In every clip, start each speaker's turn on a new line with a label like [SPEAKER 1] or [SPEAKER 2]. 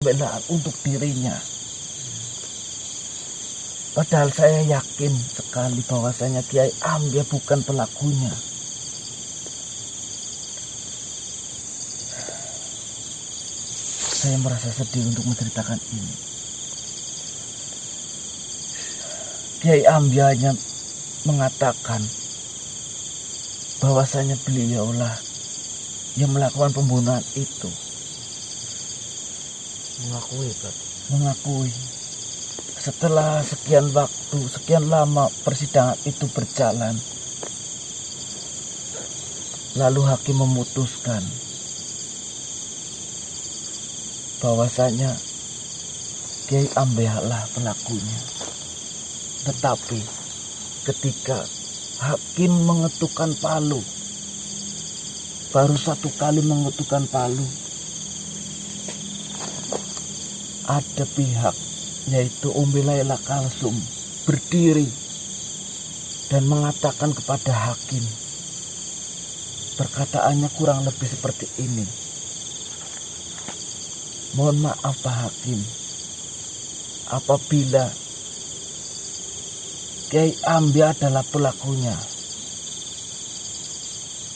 [SPEAKER 1] pembelaan untuk dirinya. Padahal saya yakin sekali bahwasanya Kiai Ambia bukan pelakunya. Saya merasa sedih untuk menceritakan ini. Kiai Ambia hanya mengatakan bahwasanya beliaulah yang melakukan pembunuhan itu. Mengakui. Setelah sekian waktu, sekian lama persidangan itu berjalan, lalu hakim memutuskan bahwasanya Kiai Ambia lah pelakunya. Tetapi ketika hakim mengetukkan palu, baru satu kali mengetukkan palu, ada pihak yaitu Umi Laila Kalsum berdiri dan mengatakan kepada hakim, perkataannya kurang lebih seperti ini. Mohon maaf Pak Hakim, apabila Kiai Ambia adalah pelakunya,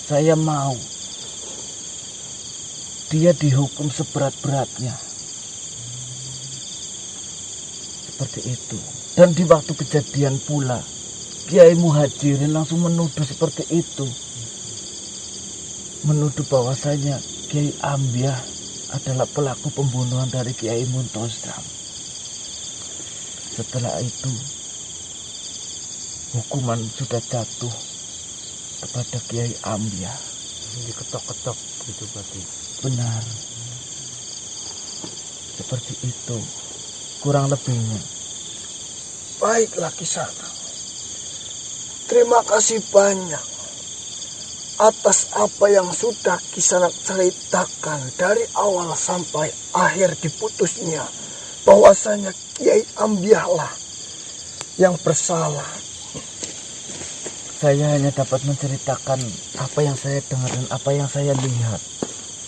[SPEAKER 1] saya mau dia dihukum seberat-beratnya. Seperti itu. Dan di waktu kejadian pula Kiai Muhajirin langsung menuduh seperti itu, menuduh bahwasanya Kiai Ambia adalah pelaku pembunuhan dari Kiai Muntozam. Setelah itu hukuman sudah jatuh kepada Kiai Ambia.
[SPEAKER 2] Diketok-ketok gitu berarti.
[SPEAKER 1] Benar. Seperti itu kurang lebihnya.
[SPEAKER 3] Baiklah Kisana, terima kasih banyak atas apa yang sudah Kisana ceritakan dari awal sampai akhir diputusnya bahwasanya Kiai Ambia lah yang bersalah.
[SPEAKER 1] Saya hanya dapat menceritakan apa yang saya dengar dan apa yang saya lihat.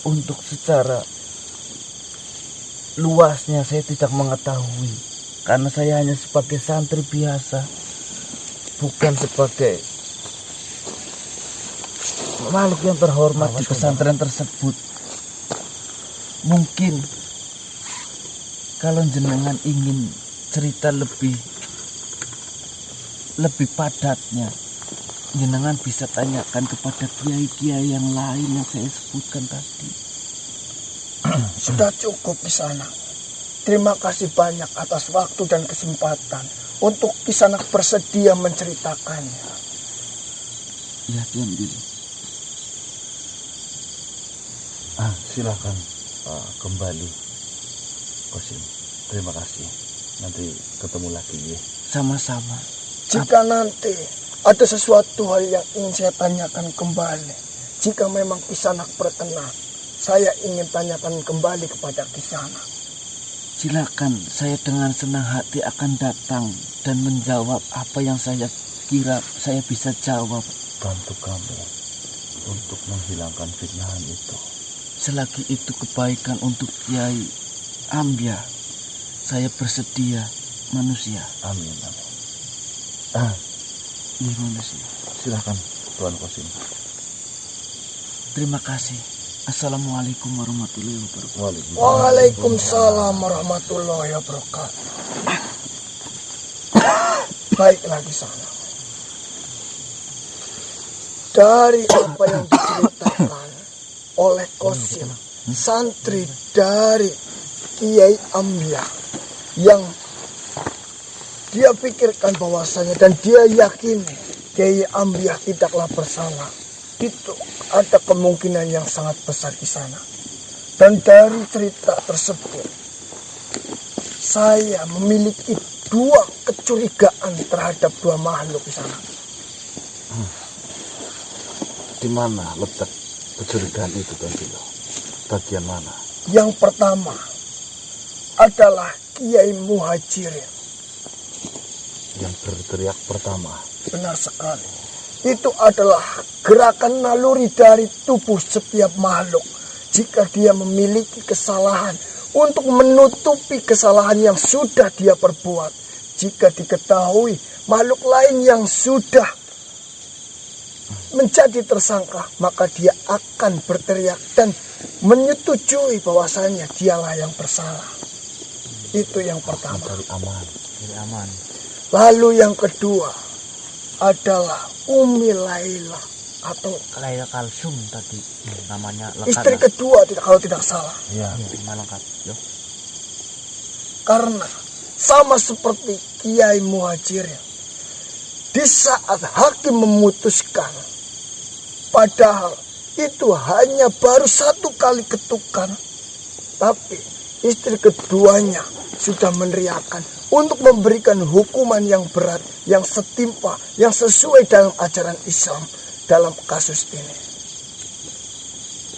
[SPEAKER 1] Untuk secara luasnya saya tidak mengetahui, karena saya hanya sebagai santri biasa, bukan sebagai makhluk yang terhormat di pesantren tersebut. Mungkin kalau jenengan ingin cerita lebih padatnya, jenengan bisa tanyakan kepada kiai-kiai yang lain yang saya sebutkan tadi.
[SPEAKER 3] Sudah cukup di sana. Terima kasih banyak atas waktu dan kesempatan untuk Kisana bersedia menceritakannya.
[SPEAKER 1] Ya, diambil.
[SPEAKER 2] Silakan kembali Kosim. Terima kasih. Nanti ketemu lagi ya.
[SPEAKER 1] Sama-sama.
[SPEAKER 3] Jika nanti ada sesuatu hal yang ingin saya tanyakan kembali, jika memang Kisana berkenan, saya ingin tanyakan kembali kepada Kisana.
[SPEAKER 1] Silakan, saya dengan senang hati akan datang dan menjawab apa yang saya kira saya bisa jawab.
[SPEAKER 2] Bantu kamu untuk menghilangkan fitnahan itu.
[SPEAKER 1] Selagi itu kebaikan untuk Kiai Ambia, saya bersedia manusia.
[SPEAKER 2] Amin, amin.
[SPEAKER 1] Ini manusia.
[SPEAKER 2] Silakan Tuan Kosim.
[SPEAKER 1] Terima kasih. Assalamualaikum warahmatullahi wabarakatuh.
[SPEAKER 3] Waalaikumsalam warahmatullahi wabarakatuh. Baiklah Kisana. Dari apa yang diceritakan oleh Kosim, santri dari Kiai Ambia, yang dia pikirkan bahwasanya dan dia yakin Kiai Ambia tidaklah bersalah, itu ada kemungkinan yang sangat besar di sana. Dan dari cerita tersebut, saya memiliki dua kecurigaan terhadap dua makhluk di sana.
[SPEAKER 2] Di mana letak kecurigaan itu, Tuan Silo? Bagian mana?
[SPEAKER 3] Yang pertama adalah Kiai Muhajirin.
[SPEAKER 2] Yang berteriak pertama.
[SPEAKER 3] Benar sekali. Itu adalah gerakan naluri dari tubuh setiap makhluk. Jika dia memiliki kesalahan untuk menutupi kesalahan yang sudah dia perbuat. Jika diketahui makhluk lain yang sudah menjadi tersangka, maka dia akan berteriak dan menyetujui bahwasanya dialah yang bersalah. Itu yang pertama.
[SPEAKER 2] Mencari aman.
[SPEAKER 1] aman.
[SPEAKER 3] Lalu yang kedua adalah Umi Laila atau
[SPEAKER 1] Laila Kalsum tadi namanya lengkap.
[SPEAKER 3] istri kedua kalau tidak salah.
[SPEAKER 2] Iya.
[SPEAKER 1] Nama lengkap. Yo.
[SPEAKER 3] Karena sama seperti Kiai Muhajirin, di saat hakim memutuskan, padahal itu hanya baru 1 kali ketukan, tapi istri keduanya sudah meneriakkan untuk memberikan hukuman yang berat, yang setimpa, yang sesuai dalam ajaran Islam dalam kasus ini.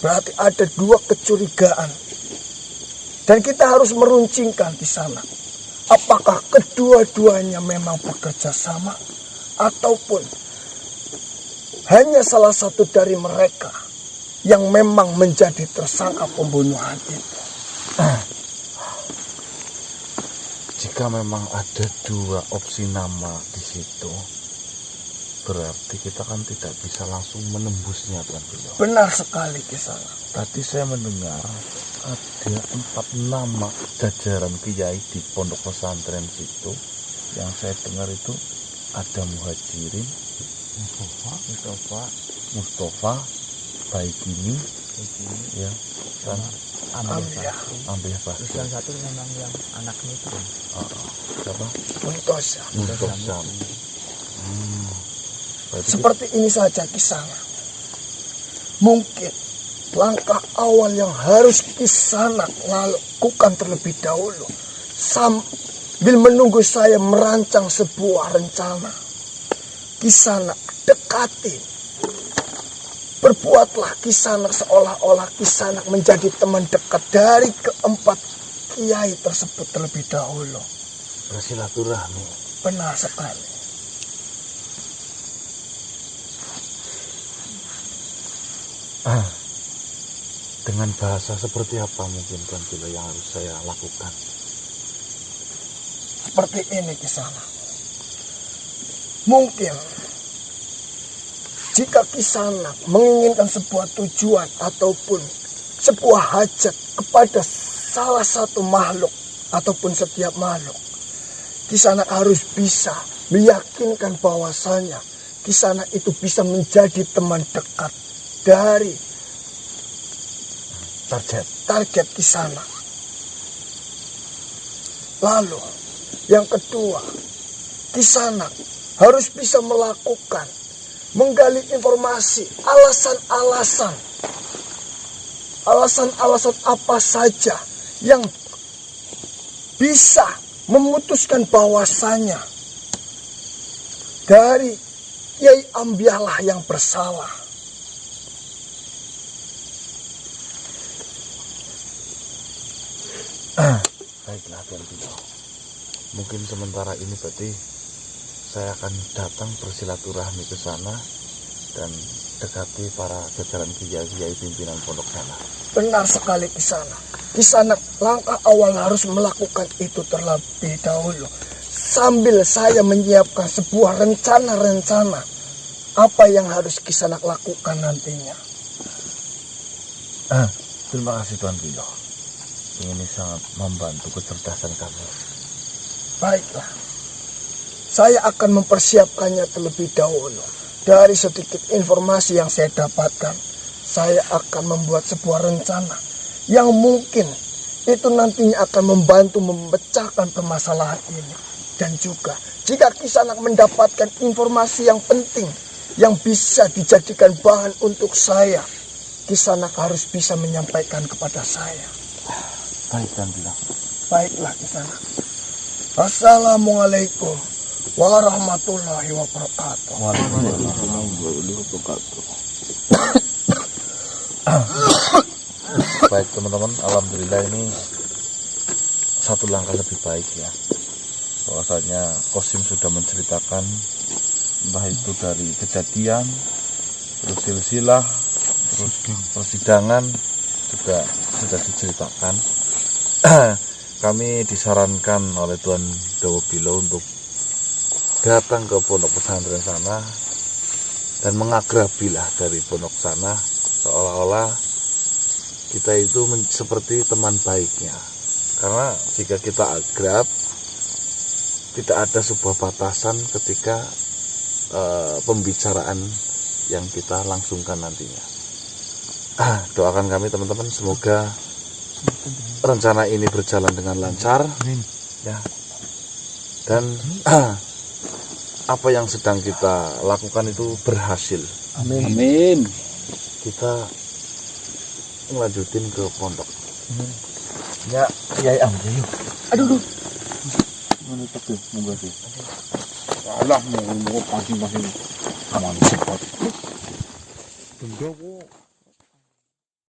[SPEAKER 3] Berarti ada 2 kecurigaan. Dan kita harus meruncingkan di sana. Apakah kedua-duanya memang bekerja sama, ataupun hanya salah satu dari mereka yang memang menjadi tersangka pembunuhan itu.
[SPEAKER 2] Jika memang ada 2 opsi nama di situ, berarti kita kan tidak bisa langsung menembusnya, Tuan Bilo.
[SPEAKER 3] Benar sekali kisah.
[SPEAKER 2] Tadi saya mendengar ada 4 nama jajaran kiai di pondok pesantren situ. Yang saya dengar itu ada Muhajirin, Mustafa, Baikini, ya, dan Ambiah Basri.
[SPEAKER 1] Terus yang satu memang yang anaknya itu.
[SPEAKER 2] Siapa?
[SPEAKER 3] Muntosa.
[SPEAKER 2] Mustafa. Berarti
[SPEAKER 3] Seperti ini saja kisah. Mungkin langkah awal yang harus Kisanak lakukan terlebih dahulu sambil menunggu saya merancang sebuah rencana. Kisanak dekati, berbuatlah Kisanak seolah-olah Kisanak menjadi teman dekat dari keempat kiai tersebut terlebih dahulu.
[SPEAKER 2] bersilaturahmi.
[SPEAKER 3] Benar sekali.
[SPEAKER 2] Dengan bahasa seperti apa mungkin Tuan Bilo yang harus saya lakukan?
[SPEAKER 3] Seperti ini Kisanak. Mungkin jika Kisanak menginginkan sebuah tujuan ataupun sebuah hajat kepada salah satu makhluk ataupun setiap makhluk, Kisanak harus bisa meyakinkan bahwasanya Kisanak itu bisa menjadi teman dekat dari target Kisanak. Lalu yang kedua, Kisanak harus bisa menggali informasi, alasan apa saja yang bisa memutuskan bahwasanya dari Kiai Ambiah lah yang bersalah.
[SPEAKER 2] Baiklah Tuan Bilo. Mungkin sementara ini berarti saya akan datang bersilaturahmi ke sana dan dekati para jajaran kiai-kiai pimpinan pondok sana.
[SPEAKER 3] Benar sekali Kisanak. Kisanak langkah awal harus melakukan itu terlebih dahulu. Sambil saya menyiapkan sebuah rencana-rencana apa yang harus Kisanak lakukan nantinya.
[SPEAKER 2] Terima kasih Tuan Bilo. Ini sangat membantu kecerdasan kamu.
[SPEAKER 3] Baiklah. Saya akan mempersiapkannya terlebih dahulu. Dari sedikit informasi yang saya dapatkan, saya akan membuat sebuah rencana yang mungkin itu nantinya akan membantu memecahkan permasalahan ini. Dan juga jika Kisanak mendapatkan informasi yang penting yang bisa dijadikan bahan untuk saya, Kisanak harus bisa menyampaikan kepada saya.
[SPEAKER 2] Baik Tuan Bilo.
[SPEAKER 3] Baiklah Kisanak. Assalamualaikum warahmatullahi wabarakatuh.
[SPEAKER 2] Baik teman-teman, alhamdulillah ini satu langkah lebih baik ya. Bahwasanya Qasim sudah menceritakan entah itu dari kejadian, terus silsilah, terus persidangan juga sudah diceritakan. kami disarankan oleh Tuan Dawo Bilo untuk datang ke pondok pesantren sana dan mengagrabilah dari pondok sana, seolah-olah kita itu seperti teman baiknya. Karena jika kita akrab, tidak ada sebuah batasan ketika pembicaraan yang kita langsungkan nantinya. Doakan kami teman-teman, semoga rencana ini berjalan dengan lancar, ya. Dan apa yang sedang kita lakukan itu berhasil.
[SPEAKER 1] Amin.
[SPEAKER 2] Kita ngelanjutin ke pondok.
[SPEAKER 1] Ya, Kiai Amri yuk.
[SPEAKER 3] Aduh,
[SPEAKER 2] Menutup tuh, moga sih.
[SPEAKER 4] Salah mau pasing-pasing. Aman cepat. Benda kok